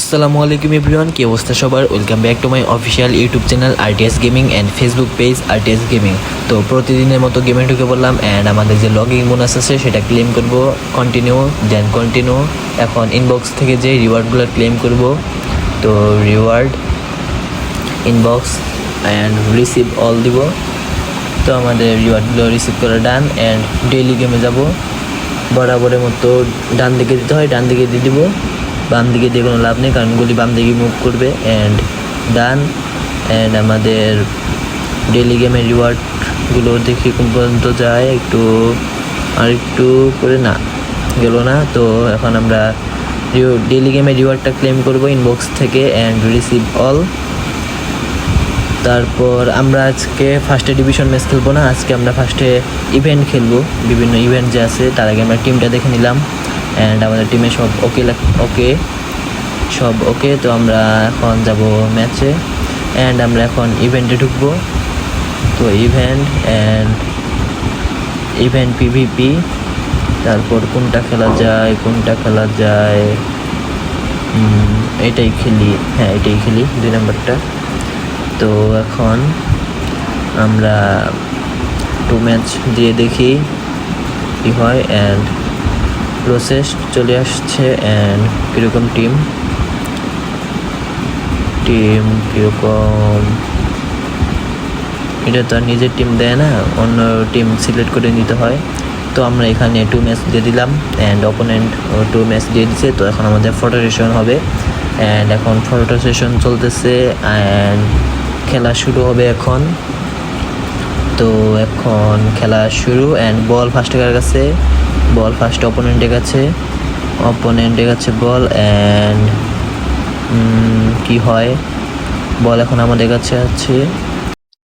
আসসালামু আলাইকুম এভরিওয়ান, কি অবস্থা সবার? Welcome back to my official YouTube channel RTS gaming and Facebook page RTS gaming. তো প্রতিদিনের মতো গেমে ঢুকে পড়লাম অ্যান্ড আমাদের যে লগইন বোনাস আছে সেটা ক্লেম করব। কন্টিনিউ এখন ইনবক্স থেকে যে রিওয়ার্ডগুলো ক্লেম করব, তো reward inbox and receive all দিব। তো আমাদের রিওয়ার্ডগুলো রিসিভ করা ডান অ্যান্ড ডেইলি গেমে যাব। বরাবরের মতো ডান দিকে দিতে হয়, ডান দিকে দিয়ে দিব। বাম দিকে দিয়ে কোনো লাভ নেই, কারণ গুলি বাম দিকে মুভ করবে। And done. অ্যান্ড আমাদের ডেইলি গেমের রিওয়ার্ডগুলো দেখি কোন পর্যন্ত যায়, আর একটু করে না গেল না। তো এখন আমরা ডেইলি গেমের রিওয়ার্ডটা ক্লেম করব ইনবক্স থেকে অ্যান্ড রিসিভ অল। তারপর আমরা আজকে ফার্স্টে ডিভিশন ম্যাচ খেলবো না, আজকে আমরা ফার্স্টে ইভেন্ট খেলবো। বিভিন্ন ইভেন্ট যে আছে তার আগে আমরা টিমটা দেখে নিলাম অ্যান্ড আমাদের টিমে সব ওকে। তো আমরা এখন যাব ম্যাচে অ্যান্ড আমরা এখন ইভেন্টে ঢুকবো। তো ইভেন্ট পিভিপি। তারপর কোনটা খেলা যায়, এটাই খেলি। হ্যাঁ, এটাই খেলি, 2 নম্বরটা। তো এখন আমরা 2 ম্যাচ দিয়ে দেখি কি হয়। অ্যান্ড প্রসেস চলে আসছে অ্যান্ড কীরকম টিম কীরকম, এটা তো আর নিজের টিম দেয় না, অন্য টিম সিলেক্ট করে নিতে হয়। তো আমরা এখানে 2 ম্যাচ দিয়ে দিলাম অ্যান্ড অপোনেন্ট 2 ম্যাচ দিয়ে দিচ্ছে। তো এখন আমাদের ফটো সেশন হবে অ্যান্ড এখন ফটো সেশন চলতেছে অ্যান্ড খেলা শুরু হবে এখন। তো এখন খেলা শুরু অ্যান্ড বল ফার্স্টে কার কাছে, বল ফার্স্ট অপোনেন্টের কাছে বল। অ্যান্ড কি হয়, বল এখন আমাদের কাছে আছে।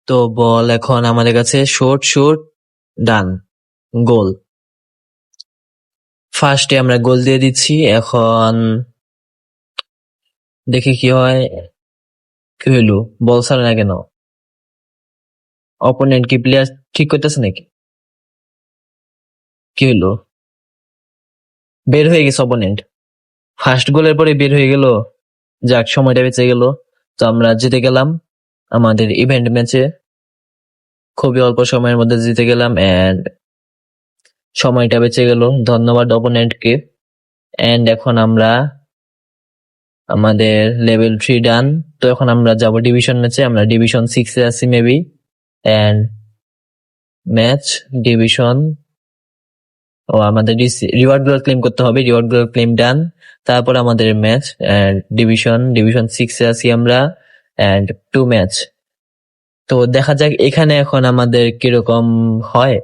তো বল এখন আমাদের কাছে, শুট ডান, গোল। ফার্স্টে আমরা গোল দিয়ে দিচ্ছি। এখন দেখি কি হয়। কি হইলো, বল ছাড়ে না কেন? অপোনেন্ট কি প্লেয়ার ঠিক করতেছে নাকি? কি হইলো, বের হয়ে গেছে অপোনেন্ট। ফার্স্ট গোলের পরে বের হয়ে গেল। যাক, সময়টা বেঁচে গেল। তো আমরা জিতে গেলাম আমাদের ইভেন্ট ম্যাচে, খুবই অল্প সময়ের মধ্যে জিতে গেলাম অ্যান্ড সময়টা বেঁচে গেল। ধন্যবাদ অপোনেন্টকে। অ্যান্ড এখন আমরা আমাদের লেভেল 3 ডান। তো এখন আমরা যাব ডিভিশন ম্যাচে, আমরা ডিভিশন 6 এ আছি মেবি। অ্যান্ড ম্যাচ ডিভিশন, আমাদের রিওয়ার্ড গুলো ক্লেম করতে হবে, রিওয়ার্ড গুলো ক্লেম ডান। তারপর আমাদের ম্যাচ ডিভিশন 6 এ আছি আমরা অ্যান্ড 2 ম্যাচ। তো দেখা যাক এখানে এখন আমাদের কিরকম হয়।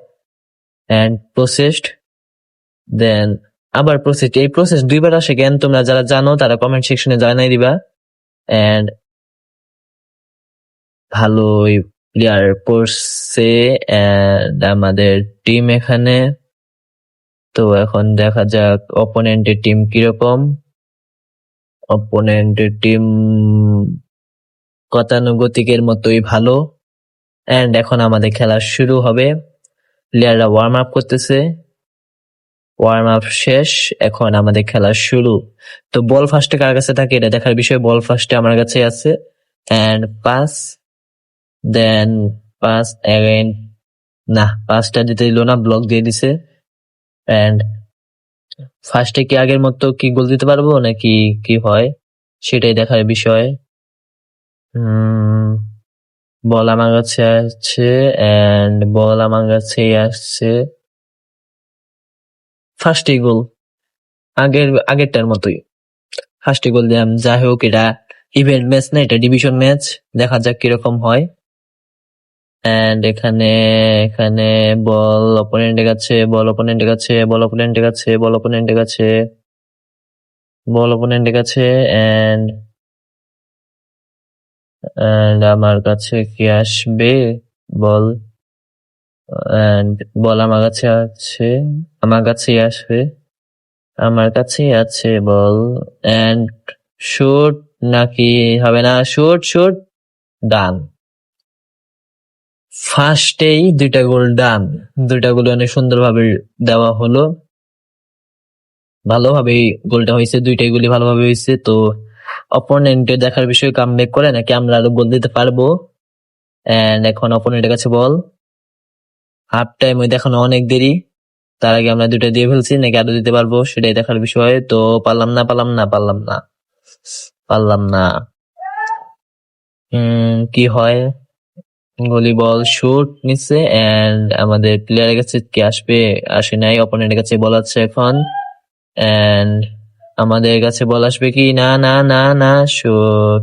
অ্যান্ড প্রসেসড, দেন আবার এই প্রসেস 2বার আসে কেন? তোমরা যারা জানো তারা কমেন্ট সেকশনে জানাই দিবা। অ্যান্ড ভালোই প্লেয়ার পড়ছে অ্যান্ড আমাদের টিম এখানে। তো এখন দেখা যাক অপোনেন্টের টিম কিরকম। অপোনেন্টের টিম গতানুগতিকের মতোই ভালো। অ্যান্ড এখন আমাদের খেলা শুরু হবে। প্লেয়াররা ওয়ার্ম আপ করতেছে, ওয়ার্ম আপ শেষ, এখন আমাদের খেলা শুরু। তো বল ফার্স্টে কার কাছে থাকে এটা দেখার বিষয়। বল ফার্স্টে আমার কাছে আছে and pass, then pass again, না পাসটা দিতে দিল না, ব্লক দিয়ে দিছে। অ্যান্ড ফার্স্টে কি আগের মতো কি গোল দিতে পারবো নাকি কি হয় সেটাই দেখার বিষয়। বল আমার কাছে আসছে অ্যান্ড বল আমার কাছেই আসছে। ফার্স্টে গোল, আগেরটার মতোই ফার্স্টে গোল দিলাম। যাই হোক, এটা ইভেন্ট ম্যাচ না, এটা ডিভিশন ম্যাচ, দেখা যাক কিরকম হয়। অ্যান্ড এখানে এখানে বল অপোনেন্টের কাছে, বল অপোনেন্টের কাছে, বল অপোনেন্টের কাছে, বল অপোনেন্টের কাছে, বল অপোনেন্টের কাছে। অ্যান্ড আমার কাছে কি আসবে বল, অ্যান্ড বল আমার কাছে আছে, আমার কাছেই আসবে, আমার কাছেই আছে বল। অ্যান্ড শুট নাকি হবে না, শুট ডান। ফার্স্টেই 2টা গোল ডান, 2টা গোল অনেক সুন্দরভাবে দেওয়া হলো, ভালোভাবেই গোলটা হয়েছে, 2টাই গোলই ভালোভাবে হয়েছে। তো অপোনেন্টের দেখার বিষয়ে কামব্যাক করে নাকি আমরা আরো গোল দিতে পারবো। এন্ড এখন অপোনেন্টের কাছে বল, হাফ টাইম হইতে এখনো অনেক দেরি, তার আগে আমরা দুটো দিয়ে ফেলছি নাকি আরো দিতে পারবো সেটাই দেখার বিষয়। তো পারলাম না। কি হয়, গলি বল শুট নিচ্ছে এন্ড আমাদের প্লেয়ারের কাছে কি আসে নাই, অপোনেন্টের কাছে বল আছে এখন এন্ড আমাদের কাছে বল আসবে কি, না না না না, শুট।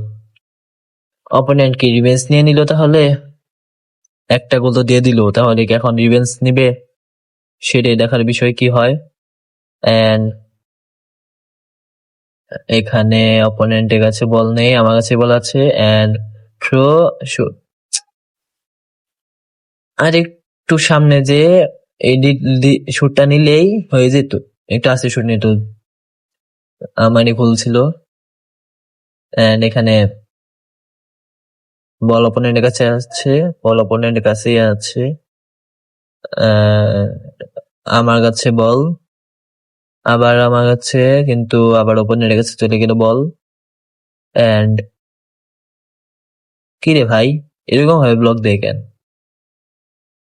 অপোনেন্ট কি রিভেঞ্জ নিয়ে নিল তাহলে, একটা গোল তো দিয়ে দিল, তাহলে কি এখন রিভেঞ্জ নিবে সেটাই দেখার বিষয় কি হয়। এন্ড এখানে অপোনেন্টের কাছে বল নেই, আমার কাছে বল আছে এন্ড থ্রো, শুট। আর একটু সামনে যে এই শুটটা নিলেই হয়ে যেত, একটু আস্তে শুট নিত, আমারই ভুল ছিল। এন্ড এখানে বল অপোনেন্টের কাছে আছে, বল অপোনেন্টের কাছেই আছে, আহ, আমার কাছে বল, আবার আমার কাছে, কিন্তু আবার অপোনেন্টের কাছে চলে গেল বল। এন্ড কি রে ভাই, এরকম ভাবে ব্লক দেয় কেন,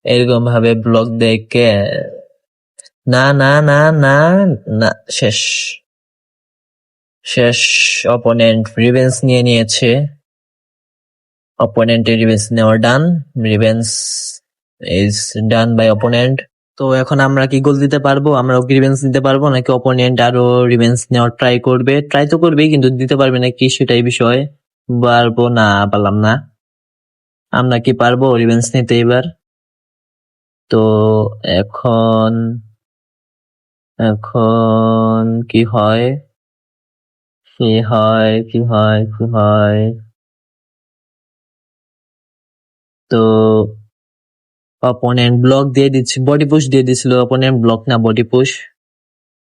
এরকম ভাবে ব্লক দেয় কেন, না না না না না, শেষ শেষ। অপোনেন্ট রিভেঞ্জ নিয়ে নিয়েছে, অপোনেন্টের রিভেঞ্জ নেওয়ার done, revenge is done by opponent. তো এখন আমরা কি গোল দিতে পারবো, আমরা রিভেঞ্জ দিতে পারবো নাকি অপোনেন্ট আরো রিভেঞ্জ নেওয়ার ট্রাই করবে, ট্রাই তো করবেই কিন্তু দিতে পারবে নাকি সেটাই বিষয়। পারলাম না, আমরা কি পারবো রিভেঞ্জ নিতে এবার। তো এখন এখন কি হয়, কি হয়। তো অপোনেন্ট ব্লক দিয়ে দিচ্ছে, বডি পুশ দিয়ে দিছিল, অপোনেন্ট ব্লক না বডি পুশ।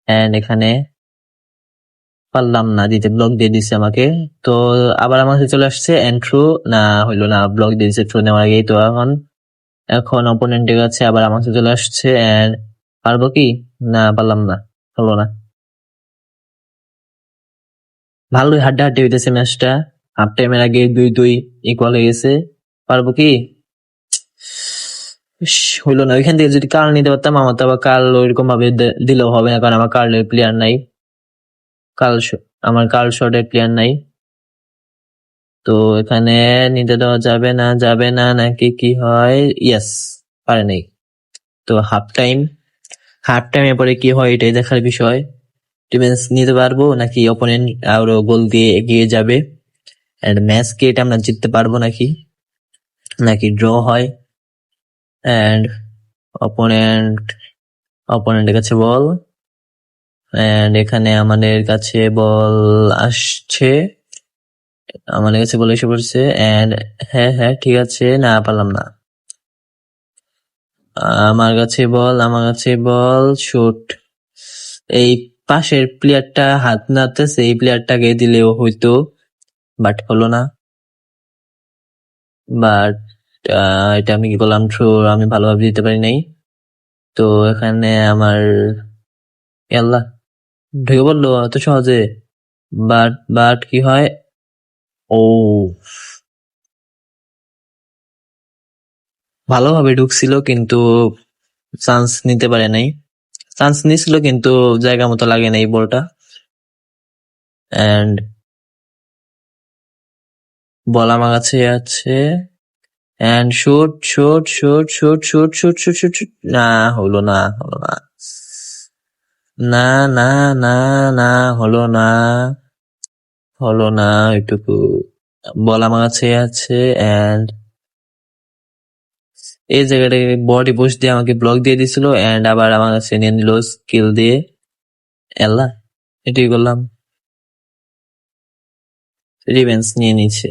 এন্ড এখানে পারলাম না দিতে, ব্লক দিয়ে দিচ্ছে আমাকে। তো আবার আমার কাছে চলে আসছে এন্ড থ্রু, না হইলো না, ব্লক দিয়ে দিচ্ছে থ্রু নেওয়ার আগেই। তো এখন এখন অপোনেন্টের কাছে আবার আমার কাছে চলে আসছে এন্ড পারবো কি, না পারলাম না, হলো না। ভালোই হাড্ডাহাড্ডি হইতেছে ম্যাচটা, হাফ টাইমের আগে 2-2 ইকুয়াল হয়ে গেছে, পারবো কি, ইস, হইলো না। ওইখান থেকে যদি কার্ল নিতে পারতাম, আমার তো আবার কার্ল ওইরকম ভাবে দিলেও হবে না, কারণ আমার কার্লের প্লেয়ার নাই, আমার কার্ল শটের প্লেয়ার নাই। তো এখানে নিতে দেওয়া যাবে না নাকি কি হয়, ইয়েস, পারে নাই। তো হাফ টাইমের পরে কি হয় এটাই দেখার বিষয়, ডিফেন্স নিতে পারবো নাকি অপোনেন্ট আরো গোল দিয়ে এগিয়ে যাবে, এন্ড ম্যাচ কে এটা আমরা জিততে পারবো নাকি নাকি ড্র হয়। এন্ড অপোনেন্ট অপোনেন্টের কাছে বল, এন্ড এখানে আমাদের কাছে বল আসছে, আমাদের কাছে বল এসে পড়ছে এন্ড হ্যাঁ হ্যাঁ ঠিক আছে, না পারলাম না। আমার কাছে বল শুট, এই পাশের প্লেয়ারটা হাত নাড়তেছে, এই প্লেয়ারটাকে দিলেও হইতো, বাট হলো না। বাট এটা আমি কি করলাম, থ্রো আমি ভালোভাবে দিতে পারি নাই। তো এখানে আমার আল্লাহ ঢুকে পড়লো এত সহজে, বাট কি হয়, ও ভালোভাবে ঢুকছিল কিন্তু চান্স নিতে পারে নাই, চান্স নিছিল কিন্তু জায়গা মতো লাগে নাই বলটা। এন্ড বল আমার কাছে আছে এন্ড শুট, না হলো না, না না না না, হলো না, এটুকু। বল আমার কাছে আছে এন্ড এই জায়গাটায় বডি পুশ দিয়ে আমাকে ব্লক দিয়ে দিছিল এন্ড আবার আমার কাছে নিয়ে নিল স্কিল দিয়ে, আল্লাহ এটাই করলাম, রিভেন্স নিয়ে নিচ্ছে।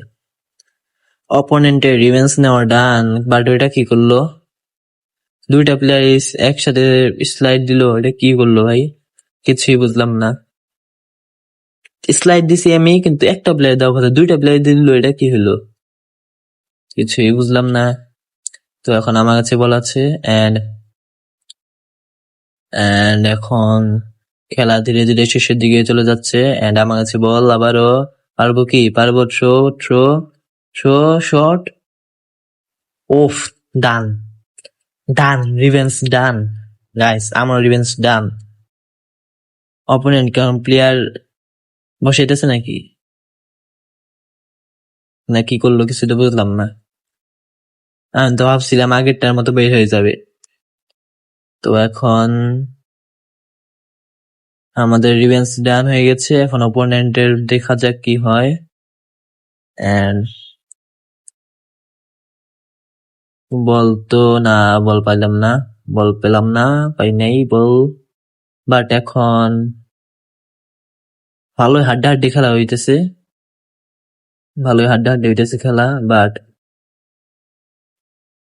অপোনেন্টের রিভেন্স নেওয়ার ডান, বাট ওইটা কি করলো, দুইটা প্লেয়ার একসাথে স্লাইড দিল, এটা কি করলো ভাই, কিছুই বুঝলাম না। স্লাইড দিছি আমি, কিন্তু একটা প্লেয়ার দেওয়ার কথা, দুইটা প্লেয়ার দিল, এটা কি হলো, কিছুই বুঝলাম না। তো এখন আমার কাছে বল আছে এন্ড এখন খেলা ধীরে ধীরে শেষের দিকে চলে যাচ্ছে এন্ড আমার কাছে বল আবারও, পারবো কি পারবো? Throw throw throw shot. ওফ, done done, revenge done. Guys, আমার রিভেন্স ডান। অপোনেন্ট কারণ প্লেয়ার বসাইতেছে নাকি না কি করলো কিছু তো বুঝলাম না। আমি তো ভাবছিলাম আগেরটার মতো বের হয়ে যাবে। তো এখন আমাদের রিভেন্স ডান হয়ে গেছে, এখন অপোনেন্টের দেখা যাক কি হয়। এন্ড বল তো না, বল পাইলাম না, বল পেলাম না, পাই নাই বল। বাট এখন ভালোই হাড্ডাহাড্ডি খেলা হইতেছে, ভালোই হাড্ডাহাড্ডি হইতেছে খেলা। But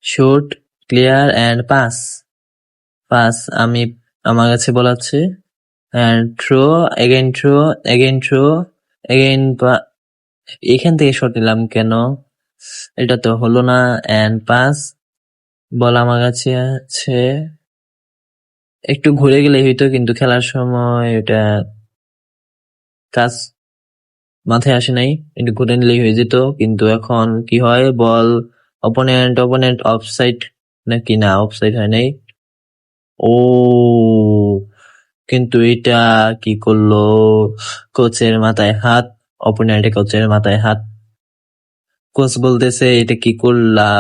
shoot, clear and pass. Pass আমি, আমার কাছে বল আছে। And throw, again throw, again throw, again. এখান থেকে শট নিলাম কেন? এটা তো হলো না। এন্ড পাস, বল আমার কাছে আছে। একটু ঘুরে গেলে হইতো, কিন্তু খেলার সময় এটা কাজ মাথায় আসে নাই, একটু ঘুরে নিলেই হয়ে যেত। কিন্তু এখন কি হয়, বল অপোনেন্ট অপোনেন্ট অফসাইড নাকি না, অফসাইড হয় নাই। ও, কিন্তু এটা কি করলো? কোচের মাথায় হাত, অপোনেন্ট কোচের মাথায় হাত। কোচ বলতেছে এটা কি করলা,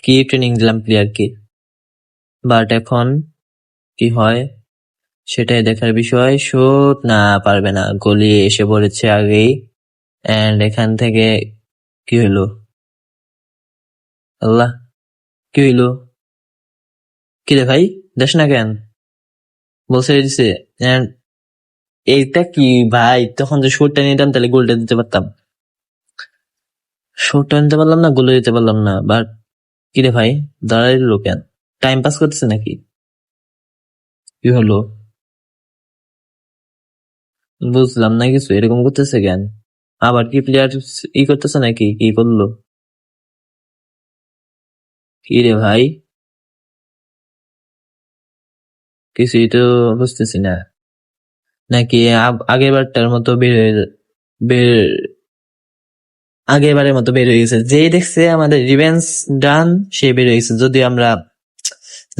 কি ট্রেনিং দিলাম প্লেয়ারকে। বাট এখন কি হয় সেটাই দেখার বিষয়। শুট না, পারবে না, গোলি এসে পড়েছে আগেই। এন্ড এখান থেকে কি হইলো? আল্লাহ, কি হইলো? কি রে ভাই, দেখ না কেন? বলছে দিছে। And এইটা কি ভাই, তখন যে শটটা নিতাম তাহলে গোলটা দিতে পারতাম। শটটা নিতে পারলাম না, গোলে দিতে পারলাম না। বাট কি রে ভাই, দাঁড়াইলো কেন? টাইম পাস করতেছে নাকি? কি হলো বুঝলাম না কিছু, এরকম করতেছে কেন? আবার কি প্লেয়ার ই করতেছে নাকি, কি করলো? কি রে ভাই, কিছুই তো বুঝতেছি না। নাকি আগের বারটার মতো বের আগের বারের মতো বের হয়ে গেছে, যেই দেখছে আমাদের রিভেন্স ডান সে বের হয়ে গেছে। যদি আমরা,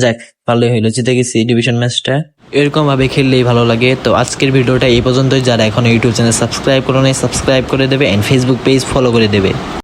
যাক, ভালোই হইলো, জিতে গেছি ডিভিশন ম্যাচটা। এরকম ভাবে খেললেই ভালো লাগে। তো আজকের ভিডিওটা এই পর্যন্তই। যারা এখন ইউটিউব চ্যানেল সাবস্ক্রাইব করে নেই, সাবস্ক্রাইব করে দেবে এন্ড ফেসবুক পেজ ফলো করে দেবে।